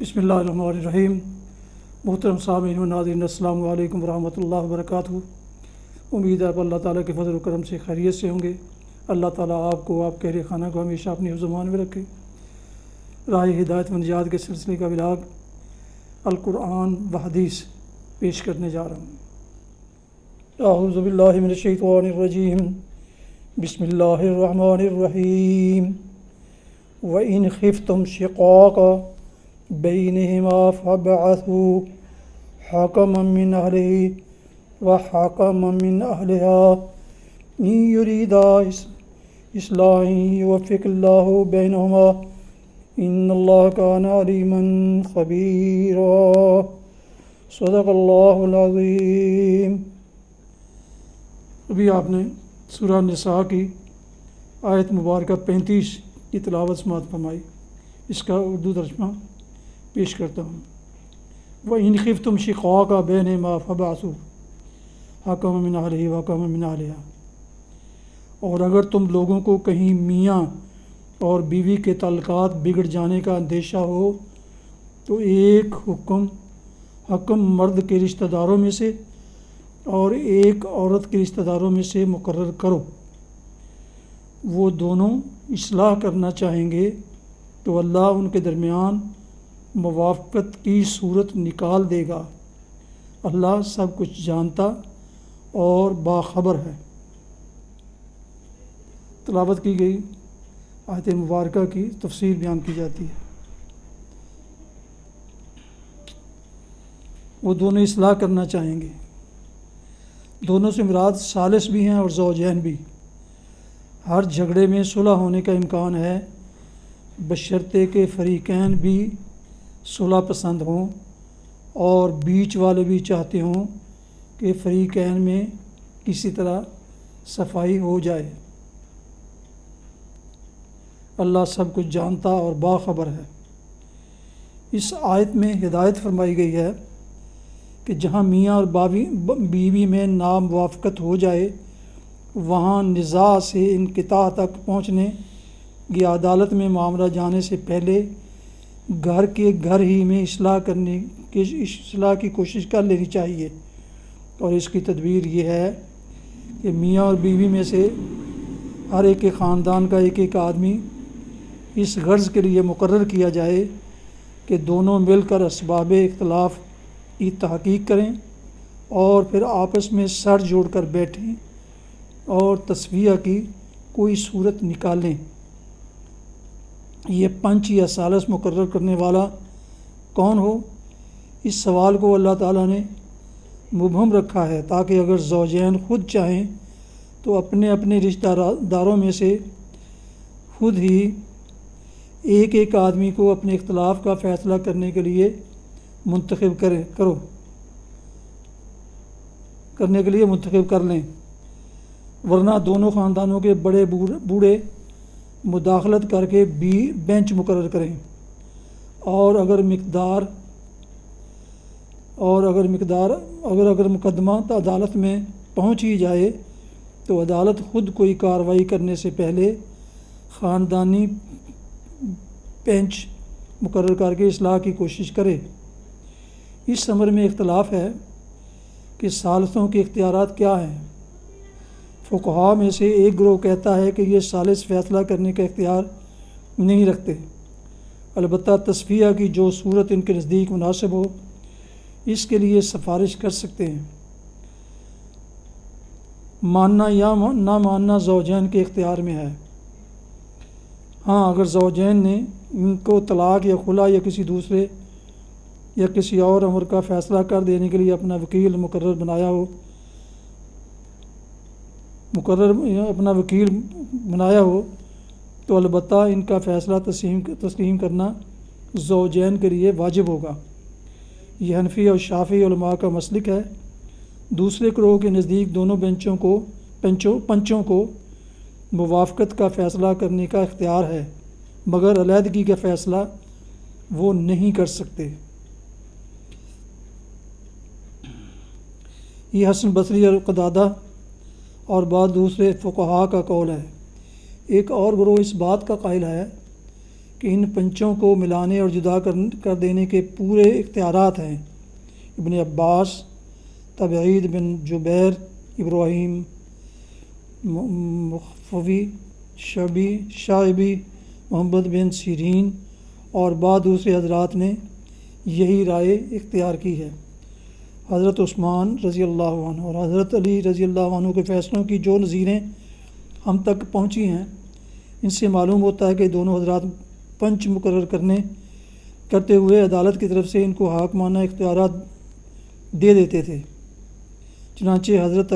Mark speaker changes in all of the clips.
Speaker 1: بسم اللہ الرحمن الرحیم۔ محترم سامعین و ناظرین، السلام علیکم ورحمۃ اللہ وبرکاتہ۔ امید ہے اللہ تعالیٰ کے فضل و کرم سے خیریت سے ہوں گے۔ اللہ تعالیٰ آپ کو، آپ کے اہل خانہ کو ہمیشہ اپنی حفظ و امان میں رکھے۔ راہ ہدایت و نجات کے سلسلے کا ولاگ القرآن و حدیث پیش کرنے جا رہا ہوں۔ اعوذ باللہ من الشیطان الرجیم، بسم اللہ الرحمن الرحیم۔ وَإِنْ خِفْتُمْ شِقَاقَ بَيْنِهِمَا فَابْعَثُوا حَكَمًا مِّنْ أَهْلِهِ وَحَكَمًا مِّنْ أَهْلِهَا إِنْ يُرِيدَا إِصْلَاحًا يُوَفِّقِ اللَّهُ بَيْنَهُمَا إِنَّ اللَّهَ كَانَ عَلِيمًا خَبِيرًا۔ صدق اللہ العظیم۔ ابھی آپ نے سورہ نساء کی آیت مبارکہ 35 کی تلاوت سماعت فرمائی۔ اس کا اردو ترجمہ پیش کرتا ہوں۔ وَإِنْ خِفْتُمْ شِقَاقَ بَيْنِهِمَا فَابْعَثُوا حَكَمًا مِّنْ أَهْلِهِ وَحَكَمًا مِّنْ أَهْلِهَا، اور اگر تم لوگوں کو کہیں میاں اور بیوی کے تعلقات بگڑ جانے کا اندیشہ ہو تو ایک حکم مرد کے رشتہ داروں میں سے اور ایک عورت کے رشتہ داروں میں سے مقرر کرو۔ وہ دونوں اصلاح کرنا چاہیں گے تو اللہ ان کے درمیان موافقت کی صورت نکال دے گا۔ اللہ سب کچھ جانتا اور باخبر ہے۔ تلاوت کی گئی آیت مبارکہ کی تفسیر بیان کی جاتی ہے۔ وہ دونوں اصلاح کرنا چاہیں گے۔ دونوں سے مراد ثالث بھی ہیں اور زوجین بھی۔ ہر جھگڑے میں صلح ہونے کا امکان ہے، بشرطے کہ فریقین بھی صلح پسند ہوں اور بیچ والے بھی چاہتے ہوں کہ فریقین میں کسی طرح صفائی ہو جائے۔ اللہ سب کچھ جانتا اور باخبر ہے۔ اس آیت میں ہدایت فرمائی گئی ہے کہ جہاں میاں اور بیوی میں ناموافقت ہو جائے وہاں نزاع سے انقطاع تک پہنچنے یا عدالت میں معاملہ جانے سے پہلے گھر ہی میں اصلاح کی کوشش کر لینی چاہیے۔ اور اس کی تدبیر یہ ہے کہ میاں اور بیوی میں سے ہر ایک کے خاندان کا ایک آدمی اس غرض کے لیے مقرر کیا جائے کہ دونوں مل کر اسباب اختلاف کی تحقیق کریں اور پھر آپس میں سر جوڑ کر بیٹھیں اور تصفیہ کی کوئی صورت نکالیں۔ یہ پنچ یا ثالث مقرر کرنے والا کون ہو، اس سوال کو اللہ تعالیٰ نے مبہم رکھا ہے تاکہ اگر زوجین خود چاہیں تو اپنے اپنے رشتہ داروں میں سے خود ہی ایک آدمی کو اپنے اختلاف کا فیصلہ کرنے کے لیے منتخب کر لیں، ورنہ دونوں خاندانوں کے بڑے بوڑھے مداخلت کر کے بینچ مقرر کریں اور اگر مقدمہ عدالت میں پہنچ ہی جائے تو عدالت خود کوئی کارروائی کرنے سے پہلے خاندانی بینچ مقرر کر کے اصلاح کی کوشش کرے۔ اس امر میں اختلاف ہے کہ ثالثوں کے اختیارات کیا ہیں۔ فقہاء میں سے ایک گروہ کہتا ہے کہ یہ ثالث فیصلہ کرنے کا اختیار نہیں رکھتے، البتہ تصفیہ کی جو صورت ان کے نزدیک مناسب ہو اس کے لیے سفارش کر سکتے ہیں۔ ماننا یا نہ ماننا زوجین کے اختیار میں ہے۔ ہاں، اگر زوجین نے ان کو طلاق یا خلا یا کسی اور امر کا فیصلہ کر دینے کے لیے اپنا وکیل بنایا ہو تو البتہ ان کا فیصلہ تسلیم کرنا زوجین کے لیے واجب ہوگا۔ یہ حنفی اور شافعی علماء کا مسلک ہے۔ دوسرے گروہ کے نزدیک دونوں پنچوں کو موافقت کا فیصلہ کرنے کا اختیار ہے، مگر علیحدگی کا فیصلہ وہ نہیں کر سکتے۔ یہ حسن بصری اور قتادہ اور بعض دوسرے فقہاء کا قول ہے۔ ایک اور گروہ اس بات کا قائل ہے کہ ان پنچوں کو ملانے اور جدا کر دینے کے پورے اختیارات ہیں۔ ابن عباس، تبعید بن جبیر، ابراہیم مخفی، شعبی، محمد بن سیرین اور بعض دوسرے حضرات نے یہی رائے اختیار کی ہے۔ حضرت عثمان رضی اللہ عنہ اور حضرت علی رضی اللہ عنہ کے فیصلوں کی جو نظیریں ہم تک پہنچی ہیں، ان سے معلوم ہوتا ہے کہ دونوں حضرات پنچ مقرر کرتے ہوئے عدالت کی طرف سے ان کو حاکمانہ اختیارات دے دیتے تھے۔ چنانچہ حضرت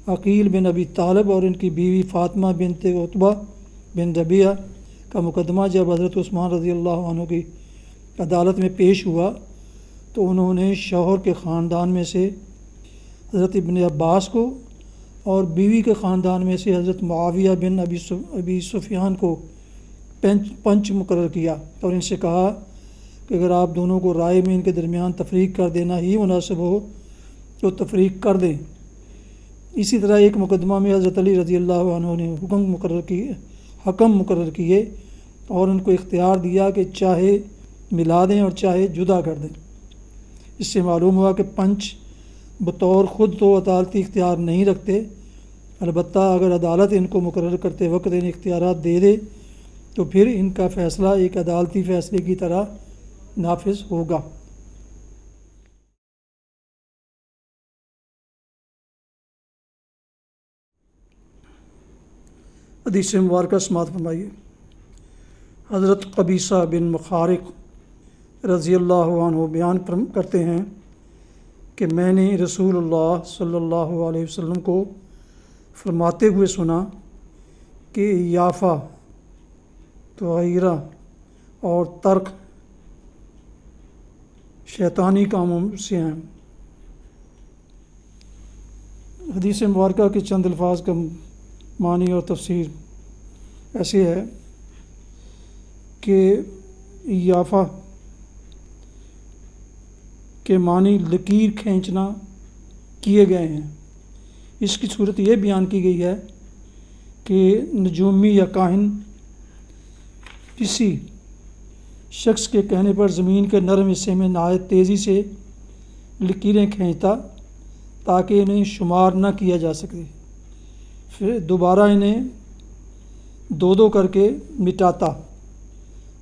Speaker 1: عقیل بن ابی طالب اور ان کی بیوی فاطمہ بنت عتبہ بن ربیعہ کا مقدمہ جب حضرت عثمان رضی اللہ عنہ کی عدالت میں پیش ہوا تو انہوں نے شوہر کے خاندان میں سے حضرت ابن عباس کو اور بیوی کے خاندان میں سے حضرت معاویہ بن ابی سفیان کو پنچ مقرر کیا اور ان سے کہا کہ اگر آپ دونوں کو رائے میں ان کے درمیان تفریق کر دینا ہی مناسب ہو تو تفریق کر دیں۔ اسی طرح ایک مقدمہ میں حضرت علی رضی اللہ عنہ نے حکم مقرر کیے اور ان کو اختیار دیا کہ چاہے ملا دیں اور چاہے جدا کر دیں۔ اس سے معلوم ہوا کہ پنچ بطور خود تو عدالتی اختیار نہیں رکھتے، البتہ اگر عدالت ان کو مقرر کرتے وقت ان اختیارات دے دے تو پھر ان کا فیصلہ ایک عدالتی فیصلے کی طرح نافذ ہوگا۔ حدیث مبارکہ سماعت فرمائیے۔ حضرت قبیصہ بن مخارق رضی اللہ عنہ بیان کرتے ہیں کہ میں نے رسول اللہ صلی اللہ علیہ وسلم کو فرماتے ہوئے سنا کہ یافہ، تغیرہ اور ترک شیطانی کاموں سے ہیں۔ حدیث مبارکہ کے چند الفاظ کا معنی اور تفسیر ایسے ہے کہ یافہ کے معنی لکیر کھینچنا کیے گئے ہیں۔ اس کی صورت یہ بیان کی گئی ہے کہ نجومی یا کاہن کسی شخص کے کہنے پر زمین کے نرم حصے میں نہایت تیزی سے لکیریں کھینچتا تاکہ انہیں شمار نہ کیا جا سکے، پھر دوبارہ انہیں دو دو کر کے مٹاتا۔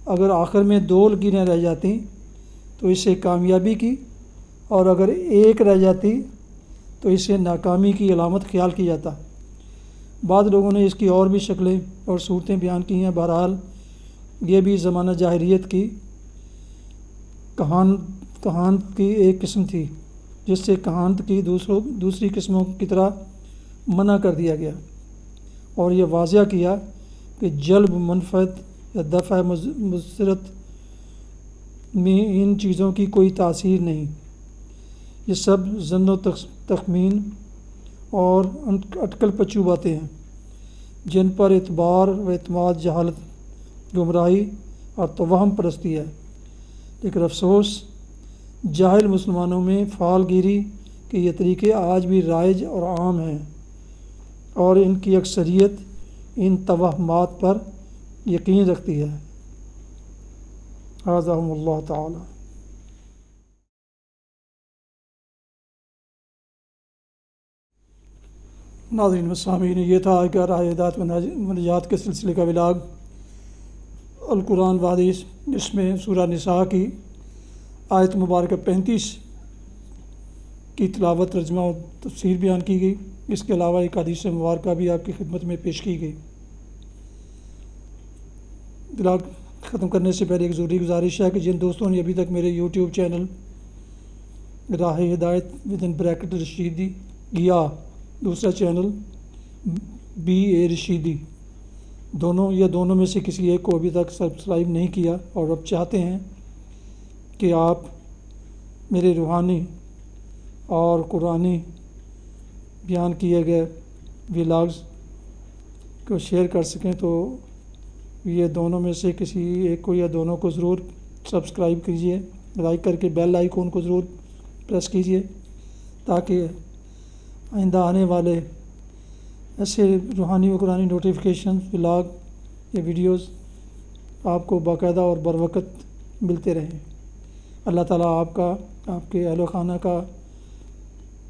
Speaker 1: اگر آخر میں 2 لکیریں رہ جاتی تو اسے کامیابی کی، اور اگر ایک رہ جاتی تو اسے ناکامی کی علامت خیال کیا جاتا۔ بعض لوگوں نے اس کی اور بھی شکلیں اور صورتیں بیان کی ہیں۔ بہرحال یہ بھی زمانہ جاہلیت کی کہانت کی ایک قسم تھی، جس سے کہانت کی دوسری قسموں کی طرح منع کر دیا گیا، اور یہ واضح کیا کہ جلب منفعت یا دفع مضرت میں ان چیزوں کی کوئی تاثیر نہیں۔ یہ سب ظن و تخمین اور اٹکل پچو باتیں ہیں جن پر اعتبار و اعتماد جہالت، گمراہی اور توہم پرستی ہے۔ لیکن افسوس جاہل مسلمانوں میں فعال گیری کے یہ طریقے آج بھی رائج اور عام ہیں، اور ان کی اکثریت ان توہمات پر یقین رکھتی ہے۔ اعاذہم اللہ تعالی۔ ناظرین و سامعین، یہ تھا آج کا راہ ہدایت و نجات کے سلسلے کا ولاگ القرآن و حدیث، جس میں سورہ نساء کی آیت مبارکہ 35 کی تلاوت، ترجمہ اور تفسیر بیان کی گئی۔ اس کے علاوہ ایک حدیث مبارکہ بھی آپ کی خدمت میں پیش کی گئی۔ ولاگ ختم کرنے سے پہلے ایک ضروری گزارش ہے کہ جن دوستوں نے ابھی تک میرے یوٹیوب چینل راہ ہدایت / رشیدی یا دوسرا چینل BA رشیدی دونوں میں سے کسی ایک کو ابھی تک سبسکرائب نہیں کیا اور اب چاہتے ہیں کہ آپ میرے روحانی اور قرآنی بیان کیے گئے ولاگز کو شیئر کر سکیں، تو یہ دونوں میں سے کسی ایک کو یا دونوں کو ضرور سبسکرائب کیجئے، لائک کر کے بیل آئیکن کو ضرور پریس کیجئے، تاکہ آئندہ آنے والے ایسے روحانی و قرآنی نوٹیفیکیشن، ولاگ یا ویڈیوز آپ کو باقاعدہ اور بروقت ملتے رہیں۔ اللہ تعالیٰ آپ کا، آپ کے اہل و خانہ کا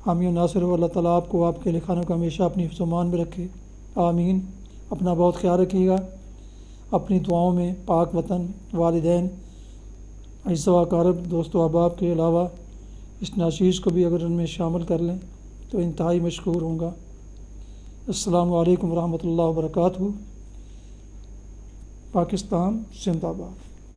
Speaker 1: حامی و ناصر ہو۔ اللہ تعالیٰ آپ کو، آپ کے اہل خانہ کو ہمیشہ اپنی حفظ و امان میں رکھے، آمین۔ اپنا بہت خیال رکھیے گا۔ اپنی دعاؤں میں پاک وطن، والدین، اعزا و اقارب، دوست و احباب کے علاوہ اس ناچیز کو بھی اگر ان میں شامل کر لیں تو انتہائی مشکور ہوں گا۔ السلام علیکم ورحمۃ اللہ وبرکاتہ۔ پاکستان زندہ باد۔